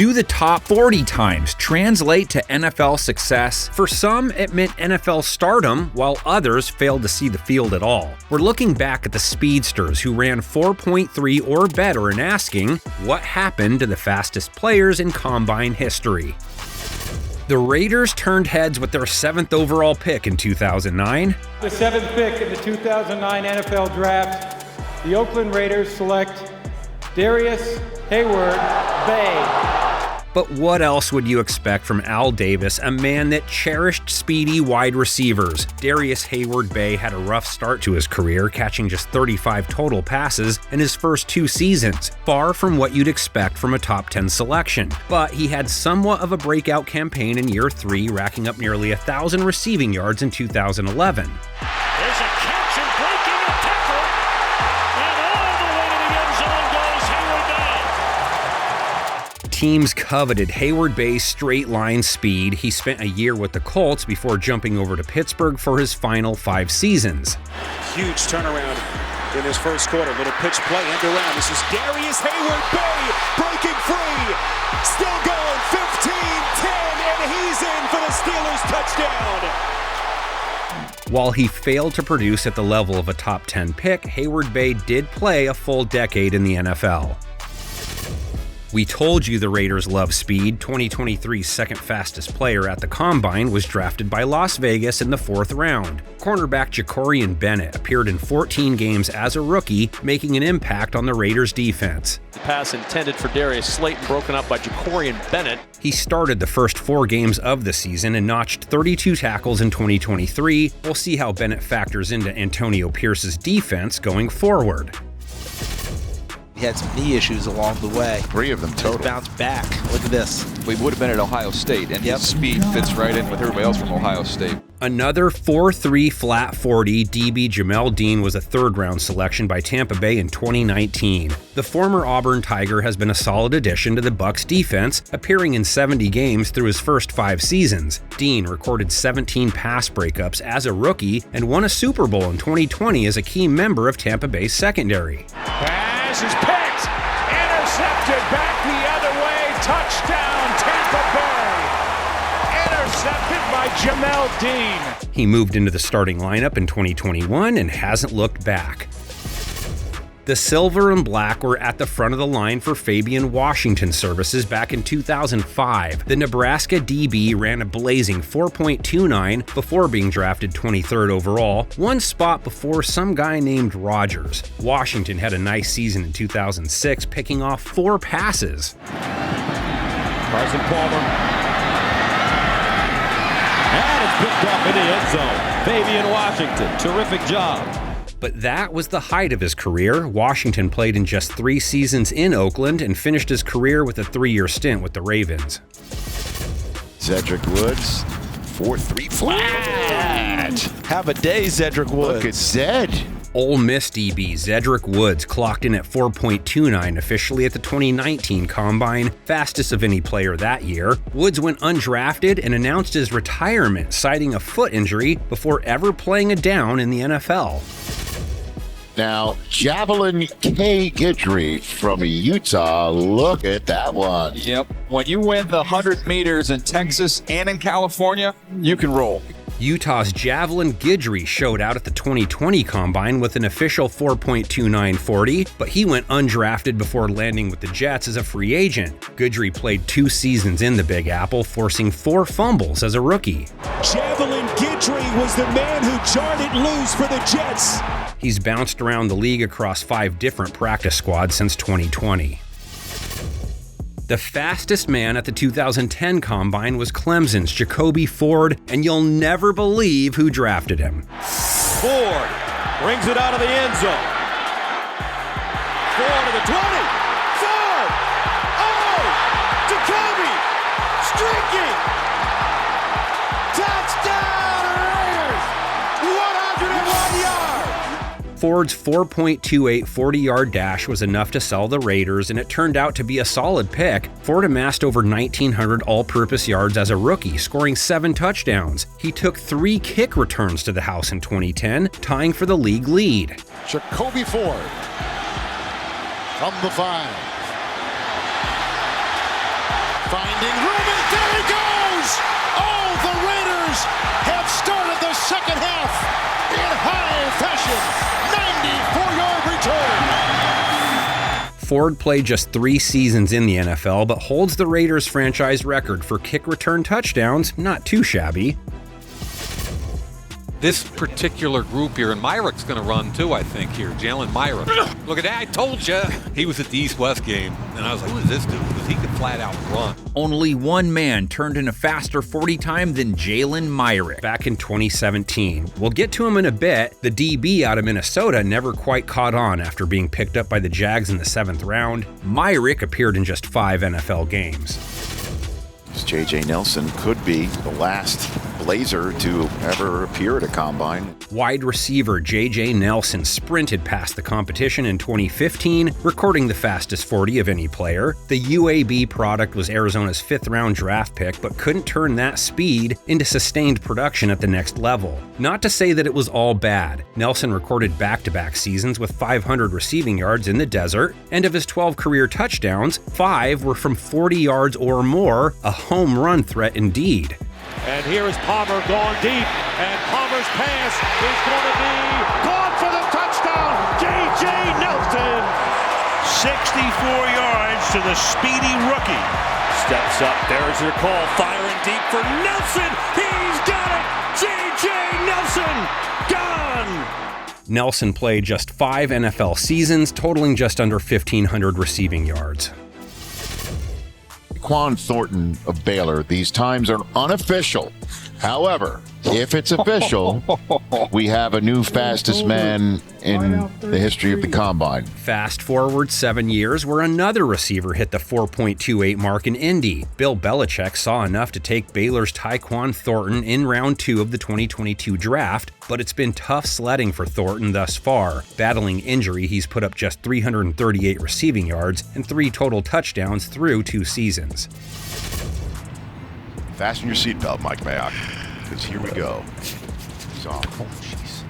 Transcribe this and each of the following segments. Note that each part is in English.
Do the top 40 times translate to NFL success? For some, it meant NFL stardom, while others failed to see the field at all. We're looking back at the speedsters who ran 4.3 or better and asking, what happened to the fastest players in combine history? The Raiders turned heads with their 7th overall pick in 2009. The 7th pick in the 2009 NFL Draft, the Oakland Raiders select Darius Hayward Bay. But what else would you expect from Al Davis, a man that cherished speedy wide receivers? Darius Hayward Bay had a rough start to his career, catching just 35 total passes in his first 2 seasons, far from what you'd expect from a top 10 selection. But he had somewhat of a breakout campaign in year 3, racking up nearly 1,000 receiving yards in 2011. There's a catch and breaking a tackle, and all the way to the end zone goes Hayward Bay. Teams coveted Hayward Bay's straight-line speed. He spent a year with the Colts before jumping over to Pittsburgh for his final 5 seasons. Huge turnaround in his first quarter. Little pitch play end around. This is Darius Hayward Bay breaking free. Still going 15-10, and he's in for the Steelers touchdown. While he failed to produce at the level of a top 10 pick, Hayward Bay did play a full decade in the NFL. We told you the Raiders love speed. 2023's second fastest player at the Combine was drafted by Las Vegas in the 4th round. Cornerback Jacorian Bennett appeared in 14 games as a rookie, making an impact on the Raiders' defense. The pass intended for Darius Slayton broken up by Jacorian Bennett. He started the first 4 games of the season and notched 32 tackles in 2023. We'll see how Bennett factors into Antonio Pierce's defense going forward. He had some knee issues along the way. 3 of them total. He's bounced back. Look at this. We would have been at Ohio State, and his speed fits right in with everybody else from Ohio State. Another 4.3 flat 40 DB Jamal Dean was a 3rd-round selection by Tampa Bay in 2019. The former Auburn Tiger has been a solid addition to the Bucs defense, appearing in 70 games through his first 5 seasons. Dean recorded 17 pass breakups as a rookie and won a Super Bowl in 2020 as a key member of Tampa Bay's secondary. Pass is picked, intercepted back the other way, touchdown Tampa Bay. Intercepted by Jamal Dean. He moved into the starting lineup in 2021 and hasn't looked back. The silver and black were at the front of the line for Fabian Washington services back in 2005. The Nebraska DB ran a blazing 4.29 before being drafted 23rd overall, one spot before some guy named Rogers. Washington had a nice season in 2006, picking off 4 passes. Carson Palmer. And it's picked off in the end zone. Fabian Washington, terrific job. But that was the height of his career. Washington played in just 3 seasons in Oakland and finished his career with a 3-year stint with the Ravens. Cedric Woods, 4.3 flat. Have a day, Cedric Woods. Look at Zed. Ole Miss DB Cedric Woods clocked in at 4.29 officially at the 2019 Combine, fastest of any player that year. Woods went undrafted and announced his retirement, citing a foot injury before ever playing a down in the NFL. Now, Javelin G from Utah. Look at that one. Yep. When you win the 100 meters in Texas and in California, you can roll. Utah's Javelin G showed out at the 2020 Combine with an official 4.29 40, but he went undrafted before landing with the Jets as a free agent. G played 2 seasons in the Big Apple, forcing 4 fumbles as a rookie. Javelin G was the man who jarred it loose for the Jets. He's bounced around the league across 5 different practice squads since 2020. The fastest man at the 2010 Combine was Clemson's Jacoby Ford, and you'll never believe who drafted him. Ford brings it out of the end zone. Ford to the 20. Ford! Oh! Jacoby! Streaking! Touchdown Raiders! 101 yards! Ford's 4.28 40-yard dash was enough to sell the Raiders, and it turned out to be a solid pick. Ford amassed over 1,900 all-purpose yards as a rookie, scoring 7 touchdowns. He took 3 kick returns to the house in 2010, tying for the league lead. Jacoby Ford from the 5. finding room, and there he goes! Oh, the Raiders have started the second half in high fashion. 94-yard return. Ford played just 3 seasons in the NFL, but holds the Raiders franchise record for kick return touchdowns. Not too shabby. This particular group here, and Myrick's going to run too, I think, here. Jaylen Myrick. Look at that, I told you. He was at the East-West game, and I was like, who is this dude? Because he could flat out run. Only one man turned in a faster 40 time than Jaylen Myrick back in 2017. We'll get to him in a bit. The DB out of Minnesota never quite caught on after being picked up by the Jags in the 7th round. Myrick appeared in just 5 NFL games. J.J. Nelson could be the last Blazer to ever appear at a combine. Wide receiver J.J. Nelson sprinted past the competition in 2015, recording the fastest 40 of any player. The UAB product was Arizona's 5th-round draft pick, but couldn't turn that speed into sustained production at the next level. Not to say that it was all bad. Nelson recorded back-to-back seasons with 500 receiving yards in the desert, and of his 12 career touchdowns, 5 were from 40 yards or more, a home run threat indeed. And here is Palmer going deep, and Palmer's pass is going to be caught for the touchdown. J.J. Nelson, 64 yards to the speedy rookie. Steps up, there's your call, firing deep for Nelson. He's got it. J.J. Nelson, gone. Nelson played just 5 NFL seasons, totaling just under 1,500 receiving yards. Quan Thon of Baylor. These times are unofficial. However, if it's official, we have a new fastest man in the history of the combine. Fast forward 7 years, where another receiver hit the 4.28 mark in Indy. Bill Belichick saw enough to take Baylor's Quan Thon in round 2 of the 2022 draft, but it's been tough sledding for Thornton thus far. Battling injury, he's put up just 338 receiving yards and 3 total touchdowns through 2 seasons. Fasten your seatbelt, Mike Mayock, because here we go. He's off. Oh, jeez.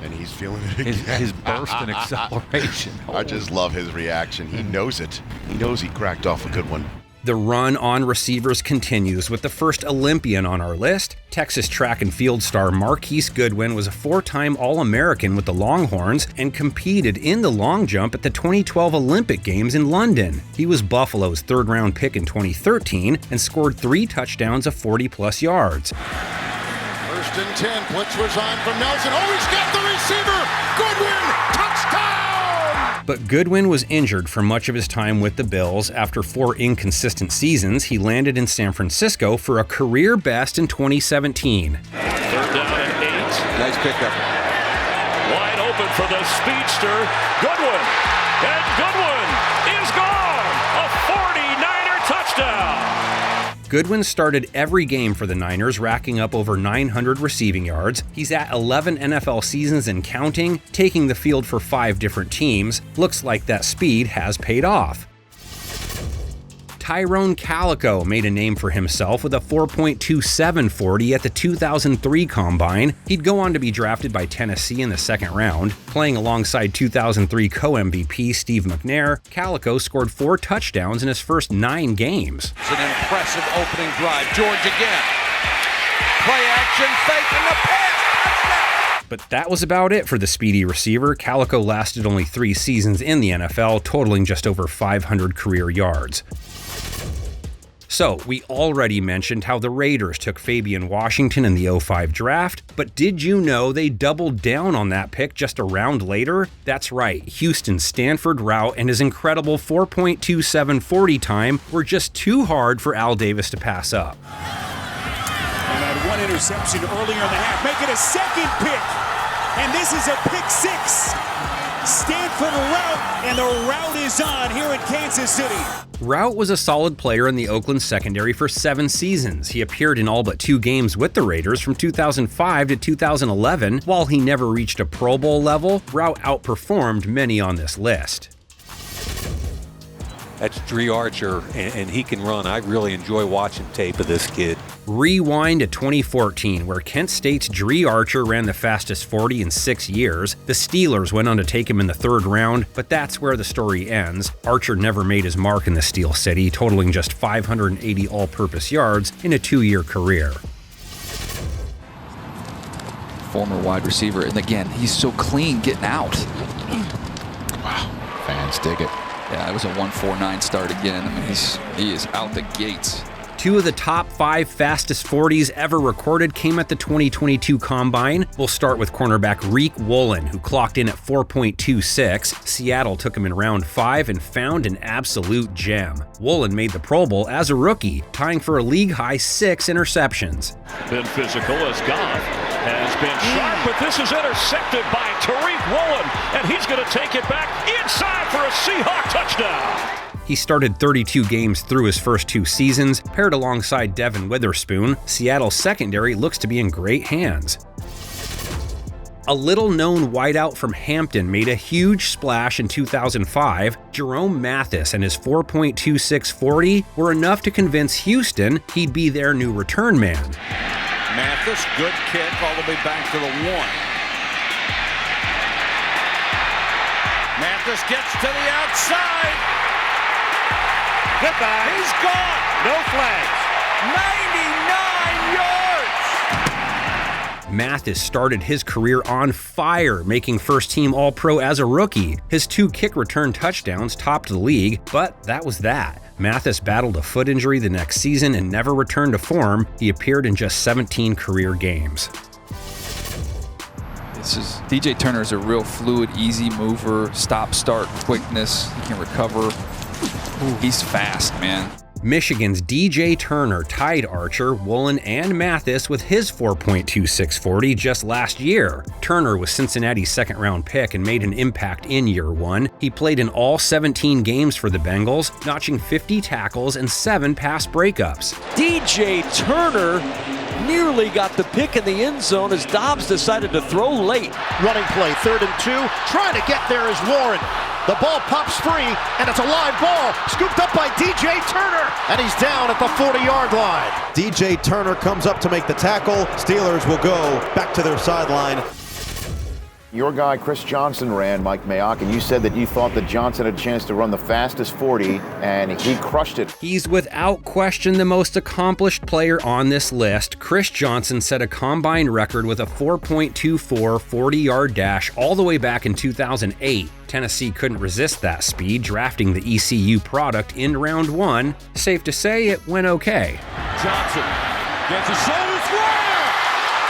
And he's feeling it again. His burst and acceleration. I just love his reaction. He knows it. He knows he cracked off a good one. The run on receivers continues with the first Olympian on our list. Texas track and field star Marquise Goodwin was a 4-time All-American with the Longhorns and competed in the long jump at the 2012 Olympic Games in London. He was Buffalo's 3rd-round pick in 2013 and scored 3 touchdowns of 40-plus yards. 1st and 10, blitz was on from Nelson. Oh, he's got the receiver! Goodwin, touchdown! But Goodwin was injured for much of his time with the Bills. After 4 inconsistent seasons, he landed in San Francisco for a career best in 2017. 3rd down and 8. Nice pickup. Wide open for the speedster, Goodwin. And Goodwin is gone! A 49er touchdown! Goodwin started every game for the Niners, racking up over 900 receiving yards. He's at 11 NFL seasons and counting, taking the field for 5 different teams. Looks like that speed has paid off. Tyrone Calico made a name for himself with a 4.27 40 at the 2003 Combine. He'd go on to be drafted by Tennessee in the 2nd round. Playing alongside 2003 co-MVP Steve McNair, Calico scored 4 touchdowns in his first 9 games. It's an impressive opening drive. George again. Play action, fake in the pass. But that was about it for the speedy receiver. Calico lasted only 3 seasons in the NFL, totaling just over 500 career yards. So, we already mentioned how the Raiders took Fabian Washington in the 05 draft, but did you know they doubled down on that pick just a round later? That's right, Houston's Stanford route and his incredible 4.27 40 time were just too hard for Al Davis to pass up. And had 1 interception earlier in the half, make it a 2nd pick, and this is a pick 6. Stanford route, and the route is on here in Kansas City. Route was a solid player in the Oakland secondary for 7 seasons. He appeared in all but 2 games with the Raiders from 2005 to 2011. While he never reached a Pro Bowl level, Route outperformed many on this list. That's Dri Archer, and he can run. I really enjoy watching tape of this kid. Rewind to 2014, where Kent State's Dri Archer ran the fastest 40 in 6 years. The Steelers went on to take him in the 3rd round, but that's where the story ends. Archer never made his mark in the Steel City, totaling just 580 all-purpose yards in a 2-year career. Former wide receiver, and again, he's so clean getting out. Wow, fans dig it. Yeah, it was a 1.49 start again. I mean, he is out the gates. 2 of the top 5 fastest 40s ever recorded came at the 2022 Combine. We'll start with cornerback Riq Woolen, who clocked in at 4.26. Seattle took him in round 5 and found an absolute gem. Woolen made the Pro Bowl as a rookie, tying for a league-high 6 interceptions. Been physical as Goff has been sharp, but this is intercepted by Riq Woolen, and he's going to take it back inside for a Seahawk touchdown. He started 32 games through his first 2 seasons, paired alongside Devin Witherspoon. Seattle's secondary looks to be in great hands. A little-known wideout from Hampton made a huge splash in 2005. Jerome Mathis and his 4.26 40 were enough to convince Houston he'd be their new return man. Mathis, good kick all the way back to the 1. Mathis gets to the outside. Goodbye. He's gone. No flags. 99 yards. Mathis started his career on fire, making first-team All-Pro as a rookie. His 2 kick return touchdowns topped the league, but that was that. Mathis battled a foot injury the next season and never returned to form. He appeared in just 17 career games. DJ Turner's a real fluid, easy mover, stop-start quickness. He can recover. Ooh, he's fast, man. Michigan's DJ Turner tied Archer, Woolen, and Mathis with his 4.26 40 just last year. Turner was Cincinnati's 2nd-round pick and made an impact in year 1. He played in all 17 games for the Bengals, notching 50 tackles and 7 pass breakups. DJ Turner nearly got the pick in the end zone as Dobbs decided to throw late. Running play, 3rd and 2. Trying to get there is Warren. The ball pops free, and it's a live ball. Scooped up by DJ Turner, and he's down at the 40-yard line. DJ Turner comes up to make the tackle. Steelers will go back to their sideline. Your guy, Chris Johnson, ran, Mike Mayock, and you said that you thought that Johnson had a chance to run the fastest 40, and he crushed it. He's without question the most accomplished player on this list. Chris Johnson set a combine record with a 4.24 40-yard dash all the way back in 2008. Tennessee couldn't resist that speed, drafting the ECU product in round 1. Safe to say it went okay. Johnson gets a shoulder square.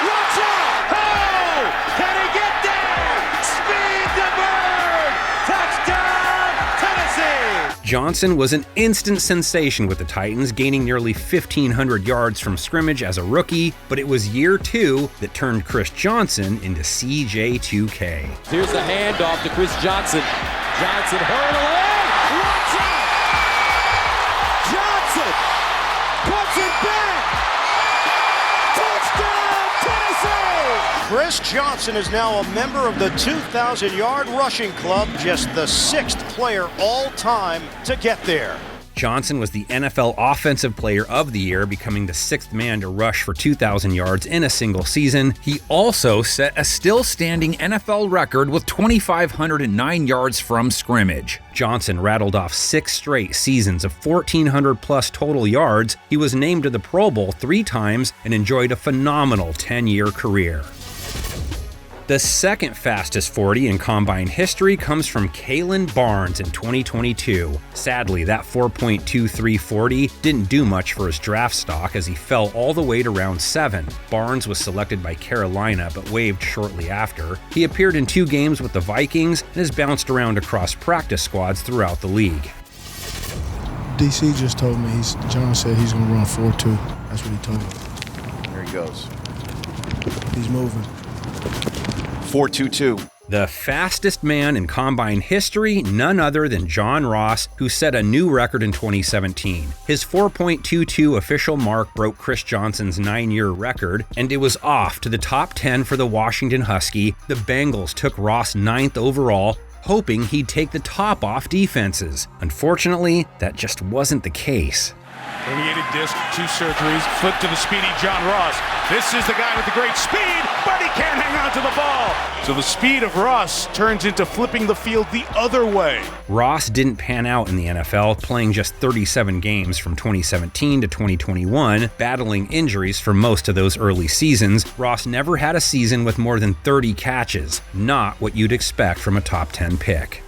Watch out! Oh! Can he get there? Speed to Bird! Touchdown, Tennessee! Johnson was an instant sensation with the Titans, gaining nearly 1,500 yards from scrimmage as a rookie, but it was year 2 that turned Chris Johnson into CJ2K. Here's the handoff to Chris Johnson. Johnson hurdling. Watch out! Johnson puts it back. Touchdown, Tennessee! Chris Johnson is now a member of the 2,000-yard rushing club, just the 6th player all-time to get there. Johnson was the NFL Offensive Player of the Year, becoming the 6th man to rush for 2,000 yards in a single season. He also set a still-standing NFL record with 2,509 yards from scrimmage. Johnson rattled off 6 straight seasons of 1,400-plus total yards. He was named to the Pro Bowl 3 times and enjoyed a phenomenal 10-year career. The 2nd fastest 40 in Combine history comes from Kayvon Barnes in 2022. Sadly, that 4.23 40 didn't do much for his draft stock as he fell all the way to round 7. Barnes was selected by Carolina but waived shortly after. He appeared in 2 games with the Vikings and has bounced around across practice squads throughout the league. DC just told me, John said he's going to run 4.2. That's what he told me. Here he goes. He's moving. 4.22. The fastest man in Combine history, none other than John Ross, who set a new record in 2017. His 4.22 official mark broke Chris Johnson's 9-year record, and it was off to the top 10 for the Washington Husky. The Bengals took Ross 9th overall, hoping he'd take the top off defenses. Unfortunately, that just wasn't the case. Herniated disc, 2 surgeries, flip to the speedy John Ross. This is the guy with the great speed, but he can't hang on to the ball. So the speed of Ross turns into flipping the field the other way. Ross didn't pan out in the NFL, playing just 37 games from 2017 to 2021, battling injuries for most of those early seasons. Ross never had a season with more than 30 catches, not what you'd expect from a top 10 pick.